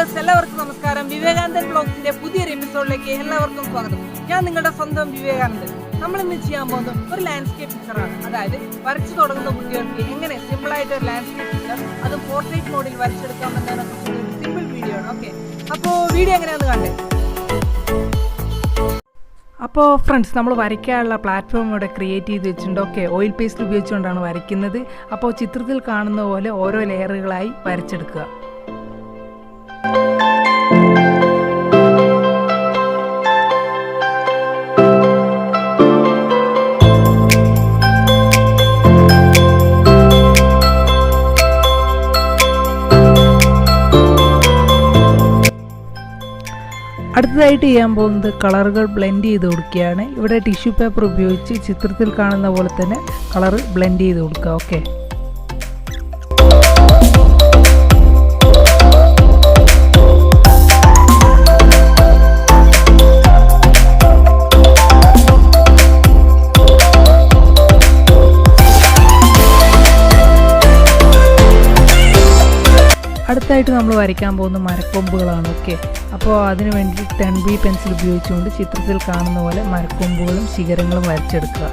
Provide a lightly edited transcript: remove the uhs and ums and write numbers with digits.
Viewers എല്ലാവർക്കും നമസ്കാരം. വിവേകാനന്ദൻ വ്ലോഗ്സിന്റെ പുതിയൊരു എപ്പിസോഡിലേക്ക് എല്ലാവർക്കും സ്വാഗതം. ഞാൻ നിങ്ങളുടെ സ്വന്തം വിവേകാനന്ദൻ. നമ്മൾ ഇന്ന് ചെയ്യാൻ പോകുന്നത് ഒരു ലാൻഡ്സ്കേപ്പ് പിക്ചറാണ്. അതായത് വരച്ചു തുടങ്ങുന്ന കുട്ടികൾക്ക് എങ്ങനെ സിമ്പിളായിട്ട് ഒരു ലാൻഡ്സ്കേപ്പ് പിക്ചർ അത് പോർട്രേറ്റ് മോഡിൽ വരച്ചെടുക്കാം എന്നതിനെ കുറിച്ചുള്ള ഒരു സിമ്പിൾ വീഡിയോ ആണ്. ഓക്കെ, അപ്പോൾ വീഡിയോ എങ്ങനെയാണെന്ന് കണ്ടേ. അപ്പോൾ ഫ്രണ്ട്സ്, നമ്മൾ വരയ്ക്കാനുള്ള പ്ലാറ്റ്ഫോം ഇവിടെ ക്രിയേറ്റ് ചെയ്ത് വെച്ചിട്ടുണ്ട്. ഓക്കെ, ഓയിൽ പേസ്റ്റ് ഉപയോഗിച്ചുകൊണ്ടാണ് വരയ്ക്കുന്നത്. അപ്പോൾ ചിത്രത്തിൽ കാണുന്ന പോലെ ഓരോ ലെയറുകളായി വരച്ചെടുക്കുക. അടുത്തതായിട്ട് ചെയ്യാൻ പോകുന്നത് കളറുകൾ ബ്ലെൻഡ് ചെയ്ത് കൊടുക്കുകയാണ്. ഇവിടെ ടിഷ്യൂ പേപ്പർ ഉപയോഗിച്ച് ചിത്രത്തിൽ കാണുന്ന പോലെ തന്നെ കളർ ബ്ലെൻഡ് ചെയ്ത് കൊടുക്കുക. ഓക്കെ, അടുത്തായിട്ട് നമ്മൾ വരയ്ക്കാൻ പോകുന്ന മരക്കൊമ്പുകളാണ്. ഓക്കെ, അപ്പോൾ അതിനു വേണ്ടി 10B പെൻസിൽ ഉപയോഗിച്ചുകൊണ്ട് ചിത്രത്തിൽ കാണുന്ന പോലെ മരക്കൊമ്പുകളും ശിഖരങ്ങളും വരച്ചെടുക്കുക.